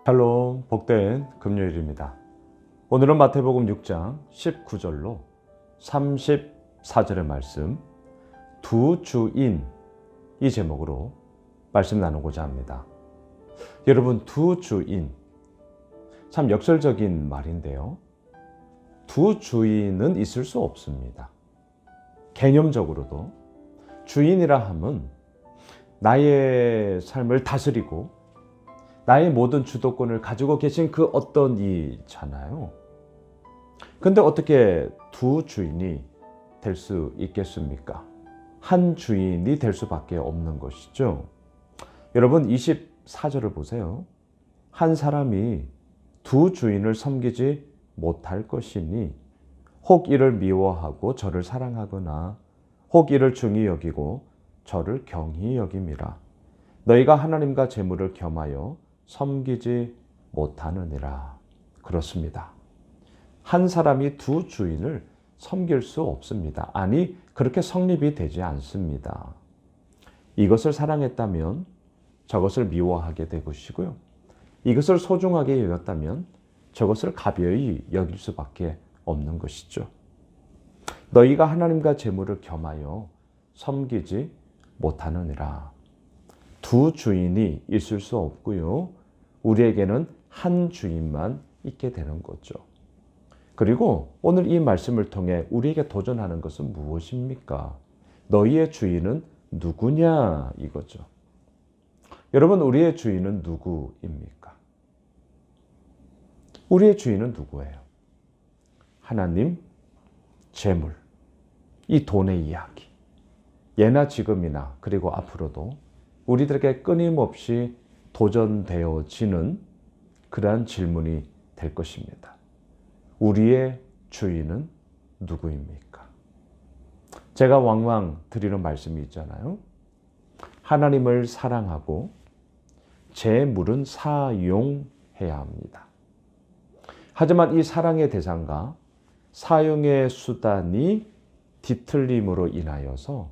샬롬, 복된 금요일입니다. 오늘은 마태복음 6장 19절로 34절의 말씀, 두 주인, 이 제목으로 말씀 나누고자 합니다. 여러분, 두 주인, 참 역설적인 말인데요. 두 주인은 있을 수 없습니다. 개념적으로도 주인이라 함은 나의 삶을 다스리고 나의 모든 주도권을 가지고 계신 그 어떤 이잖아요. 근데 어떻게 두 주인이 될 수 있겠습니까? 한 주인이 될 수밖에 없는 것이죠. 여러분 24절을 보세요. 한 사람이 두 주인을 섬기지 못할 것이니 혹 이를 미워하고 저를 사랑하거나 혹 이를 중히 여기고 저를 경히 여김이라. 너희가 하나님과 재물을 겸하여 섬기지 못하느니라. 그렇습니다. 한 사람이 두 주인을 섬길 수 없습니다. 아니, 그렇게 성립이 되지 않습니다. 이것을 사랑했다면 저것을 미워하게 될 것이고요. 이것을 소중하게 여겼다면 저것을 가벼이 여길 수밖에 없는 것이죠. 너희가 하나님과 재물을 겸하여 섬기지 못하느니라. 두 주인이 있을 수 없고요. 우리에게는 한 주인만 있게 되는 거죠. 그리고 오늘 이 말씀을 통해 우리에게 도전하는 것은 무엇입니까? 너희의 주인은 누구냐 이거죠. 여러분, 우리의 주인은 누구입니까? 우리의 주인은 누구예요? 하나님, 재물, 이 돈의 이야기. 예나 지금이나 그리고 앞으로도 우리들에게 끊임없이 도전되어지는 그러한 질문이 될 것입니다. 우리의 주인은 누구입니까? 제가 왕왕 드리는 말씀이 있잖아요. 하나님을 사랑하고 재물은 사용해야 합니다. 하지만 이 사랑의 대상과 사용의 수단이 뒤틀림으로 인하여서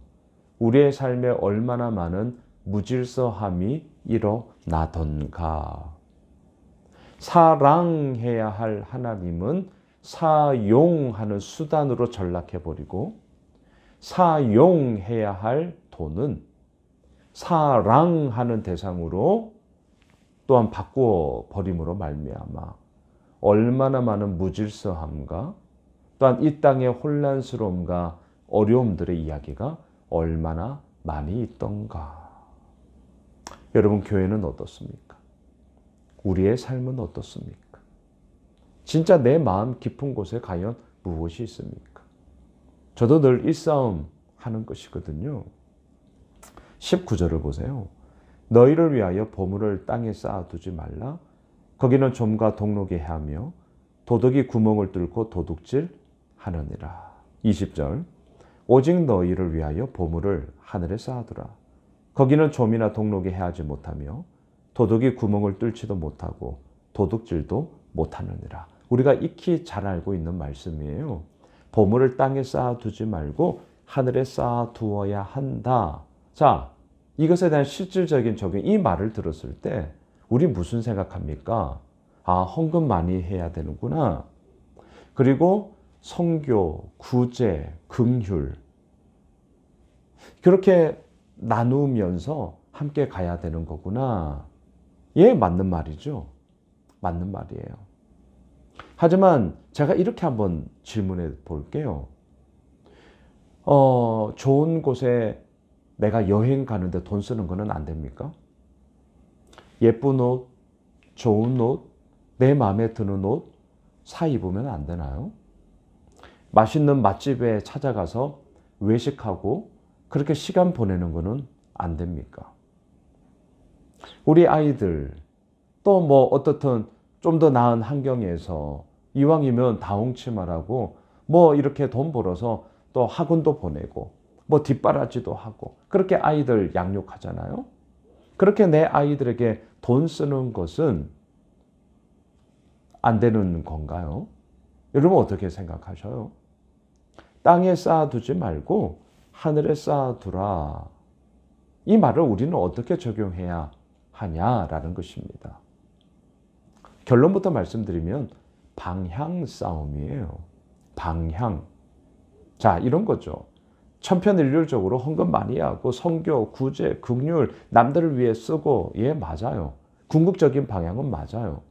우리의 삶에 얼마나 많은 무질서함이 일어나던가. 사랑해야 할 하나님은 사용하는 수단으로 전락해버리고 사용해야 할 돈은 사랑하는 대상으로 또한 바꾸어 버림으로 말미암아 얼마나 많은 무질서함과 또한 이 땅의 혼란스러움과 어려움들의 이야기가 얼마나 많이 있던가. 여러분, 교회는 어떻습니까? 우리의 삶은 어떻습니까? 진짜 내 마음 깊은 곳에 과연 무엇이 있습니까? 저도 늘 이 싸움 하는 것이거든요. 19절을 보세요. 너희를 위하여 보물을 땅에 쌓아두지 말라. 거기는 좀과 동록이 해하며 도둑이 구멍을 뚫고 도둑질 하느니라. 20절. 오직 너희를 위하여 보물을 하늘에 쌓아두라. 거기는 좀이나 동록이 해하지 못하며 도둑이 구멍을 뚫지도 못하고 도둑질도 못하느니라. 우리가 익히 잘 알고 있는 말씀이에요. 보물을 땅에 쌓아두지 말고 하늘에 쌓아두어야 한다. 자, 이것에 대한 실질적인 적용, 이 말을 들었을 때 우리 무슨 생각합니까? 아, 헌금 많이 해야 되는구나. 그리고 선교, 구제, 긍휼 그렇게 나누면서 함께 가야 되는 거구나. 예, 맞는 말이죠. 맞는 말이에요. 하지만 제가 이렇게 한번 질문해 볼게요. 좋은 곳에 내가 여행 가는데 돈 쓰는 거는 안 됩니까? 예쁜 옷, 좋은 옷, 내 마음에 드는 옷 사 입으면 안 되나요? 맛있는 맛집에 찾아가서 외식하고 그렇게 시간 보내는 거는 안 됩니까? 우리 아이들 또 뭐 어떻든 좀 더 나은 환경에서 이왕이면 다홍치마라고 뭐 이렇게 돈 벌어서 또 학원도 보내고 뭐 뒷바라지도 하고 그렇게 아이들 양육하잖아요. 그렇게 내 아이들에게 돈 쓰는 것은 안 되는 건가요? 여러분 어떻게 생각하셔요? 땅에 쌓아두지 말고 하늘에 쌓아두라. 이 말을 우리는 어떻게 적용해야 하냐라는 것입니다. 결론부터 말씀드리면 방향 싸움이에요. 방향. 자, 이런 거죠. 천편일률적으로 헌금 많이 하고 선교, 구제, 긍휼, 남들을 위해 쓰고, 예, 맞아요. 궁극적인 방향은 맞아요.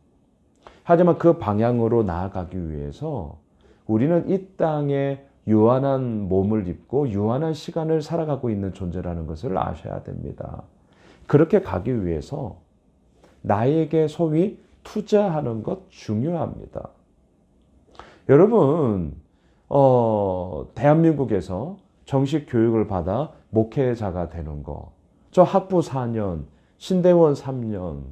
하지만 그 방향으로 나아가기 위해서 우리는 이 땅에 유한한 몸을 입고 유한한 시간을 살아가고 있는 존재라는 것을 아셔야 됩니다. 그렇게 가기 위해서 나에게 소위 투자하는 것 중요합니다. 여러분, 대한민국에서 정식 교육을 받아 목회자가 되는 거, 저 학부 4년, 신대원 3년,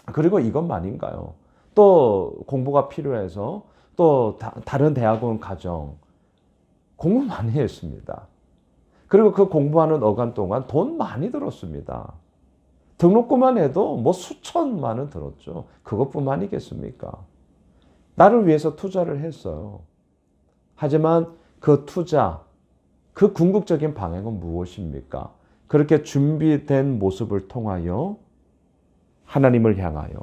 그리고 이것만인가요? 또 공부가 필요해서 또 다른 대학원 가정, 공부 많이 했습니다. 그리고 그 공부하는 어간 동안 돈 많이 들었습니다. 등록금만 해도 뭐 수천만 원 들었죠. 그것뿐만이겠습니까? 나를 위해서 투자를 했어요. 하지만 그 투자, 그 궁극적인 방향은 무엇입니까? 그렇게 준비된 모습을 통하여 하나님을 향하여,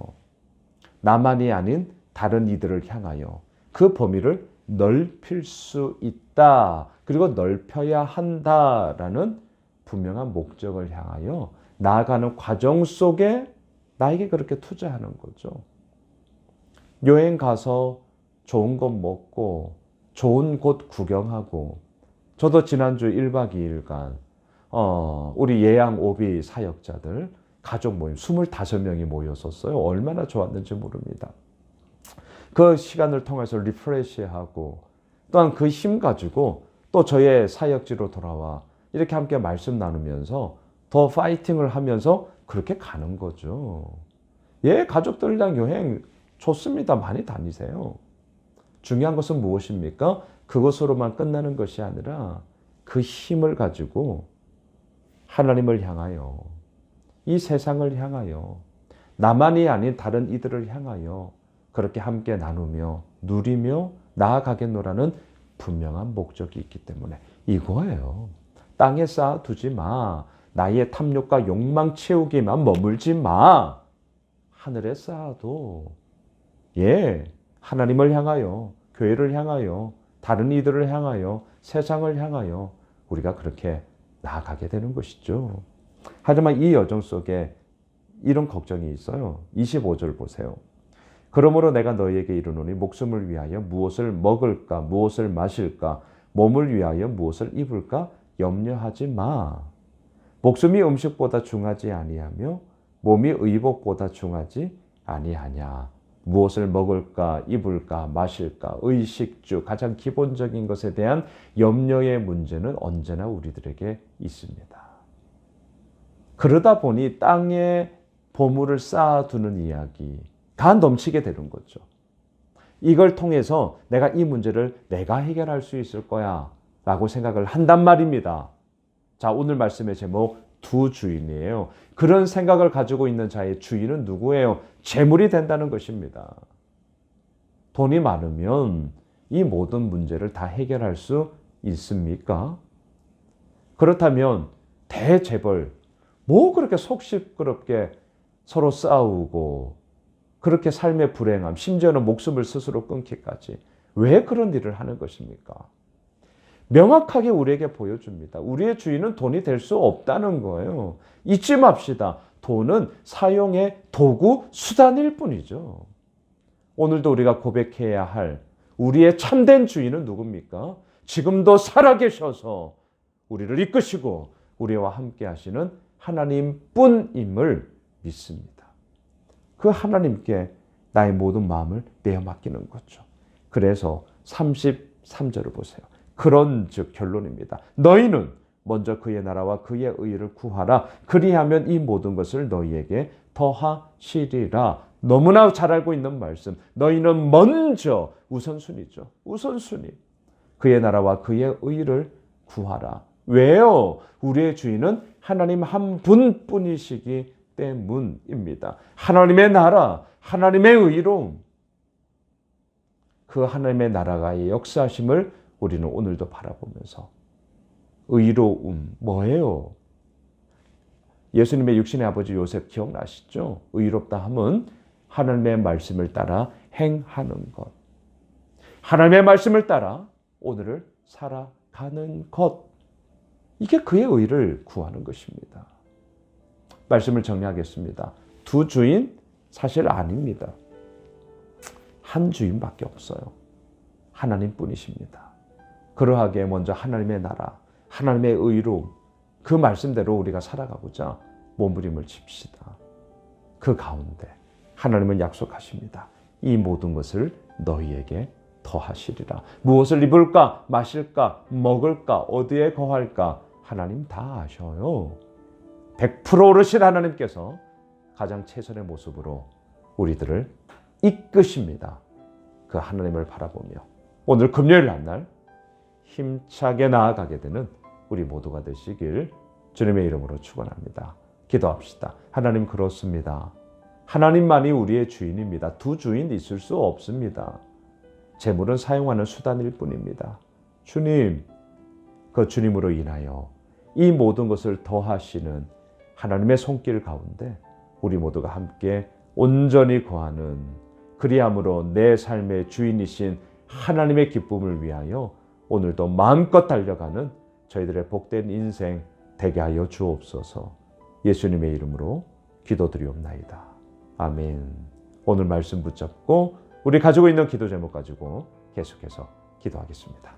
나만이 아닌 다른 이들을 향하여 그 범위를 넓힐 수 있다. 그리고 넓혀야 한다라는 분명한 목적을 향하여 나아가는 과정 속에 나에게 그렇게 투자하는 거죠. 여행 가서 좋은 것 먹고 좋은 곳 구경하고, 저도 지난주 1박 2일간 우리 예양 오비 사역자들 가족 모임 25명이 모였었어요. 얼마나 좋았는지 모릅니다. 그 시간을 통해서 리프레시하고 또한 그 힘 가지고 또 저의 사역지로 돌아와 이렇게 함께 말씀 나누면서 더 파이팅을 하면서 그렇게 가는 거죠. 예, 가족들이랑 여행 좋습니다. 많이 다니세요. 중요한 것은 무엇입니까? 그것으로만 끝나는 것이 아니라 그 힘을 가지고 하나님을 향하여, 이 세상을 향하여, 나만이 아닌 다른 이들을 향하여 그렇게 함께 나누며 누리며 나아가겠노라는 분명한 목적이 있기 때문에 이거예요. 땅에 쌓아두지 마. 나의 탐욕과 욕망 채우기만 머물지 마. 하늘에 쌓아도, 예, 하나님을 향하여, 교회를 향하여, 다른 이들을 향하여, 세상을 향하여 우리가 그렇게 나아가게 되는 것이죠. 하지만 이 여정 속에 이런 걱정이 있어요. 25절 보세요. 그러므로 내가 너희에게 이르노니 목숨을 위하여 무엇을 먹을까, 무엇을 마실까, 몸을 위하여 무엇을 입을까 염려하지 마. 목숨이 음식보다 중하지 아니하며 몸이 의복보다 중하지 아니하냐. 무엇을 먹을까, 입을까, 마실까, 의식주, 가장 기본적인 것에 대한 염려의 문제는 언제나 우리들에게 있습니다. 그러다 보니 땅에 보물을 쌓아두는 이야기가 넘치게 되는 거죠. 이걸 통해서 내가 이 문제를 내가 해결할 수 있을 거야 라고 생각을 한단 말입니다. 자, 오늘 말씀의 제목 두 주인이에요. 그런 생각을 가지고 있는 자의 주인은 누구예요? 재물이 된다는 것입니다. 돈이 많으면 이 모든 문제를 다 해결할 수 있습니까? 그렇다면 대재벌, 뭐 그렇게 속 시끄럽게 서로 싸우고 그렇게 삶의 불행함, 심지어는 목숨을 스스로 끊기까지 왜 그런 일을 하는 것입니까? 명확하게 우리에게 보여줍니다. 우리의 주인은 돈이 될 수 없다는 거예요. 잊지 맙시다. 돈은 사용의 도구, 수단일 뿐이죠. 오늘도 우리가 고백해야 할 우리의 참된 주인은 누굽니까? 지금도 살아계셔서 우리를 이끄시고 우리와 함께 하시는 하나님뿐임을 믿습니다. 그 하나님께 나의 모든 마음을 내어 맡기는 거죠. 그래서 33절을 보세요. 그런즉 결론입니다. 너희는 먼저 그의 나라와 그의 의를 구하라. 그리하면 이 모든 것을 너희에게 더하시리라. 너무나 잘 알고 있는 말씀. 너희는 먼저 우선순위죠. 우선순위. 그의 나라와 그의 의를 구하라. 왜요? 우리의 주인은 하나님 한 분뿐이시기 때문입니다. 하나님의 나라, 하나님의 의로움. 그 하나님의 나라가의 역사하심을 우리는 오늘도 바라보면서 의로움 뭐예요? 예수님의 육신의 아버지 요셉 기억나시죠? 의롭다 함은 하나님의 말씀을 따라 행하는 것. 하나님의 말씀을 따라 오늘을 살아가는 것. 이게 그의 의를 구하는 것입니다. 말씀을 정리하겠습니다. 두 주인 사실 아닙니다. 한 주인밖에 없어요. 하나님뿐이십니다. 그러하기에 먼저 하나님의 나라, 하나님의 의로 그 말씀대로 우리가 살아가고자 몸부림을 칩시다. 그 가운데 하나님은 약속하십니다. 이 모든 것을 너희에게 더하시리라. 무엇을 입을까, 마실까, 먹을까, 어디에 거할까 하나님 다 아셔요. 100% 오르신 하나님께서 가장 최선의 모습으로 우리들을 이끄십니다. 그 하나님을 바라보며 오늘 금요일 날 힘차게 나아가게 되는 우리 모두가 되시길 주님의 이름으로 축원합니다. 기도합시다. 하나님 그렇습니다. 하나님만이 우리의 주인입니다. 두 주인 있을 수 없습니다. 재물은 사용하는 수단일 뿐입니다. 주님, 그 주님으로 인하여 이 모든 것을 더하시는 하나님의 손길 가운데 우리 모두가 함께 온전히 거하는 그리함으로 내 삶의 주인이신 하나님의 기쁨을 위하여 오늘도 마음껏 달려가는 저희들의 복된 인생 되게 하여 주옵소서. 예수님의 이름으로 기도드리옵나이다. 아멘. 오늘 말씀 붙잡고 우리 가지고 있는 기도 제목 가지고 계속해서 기도하겠습니다.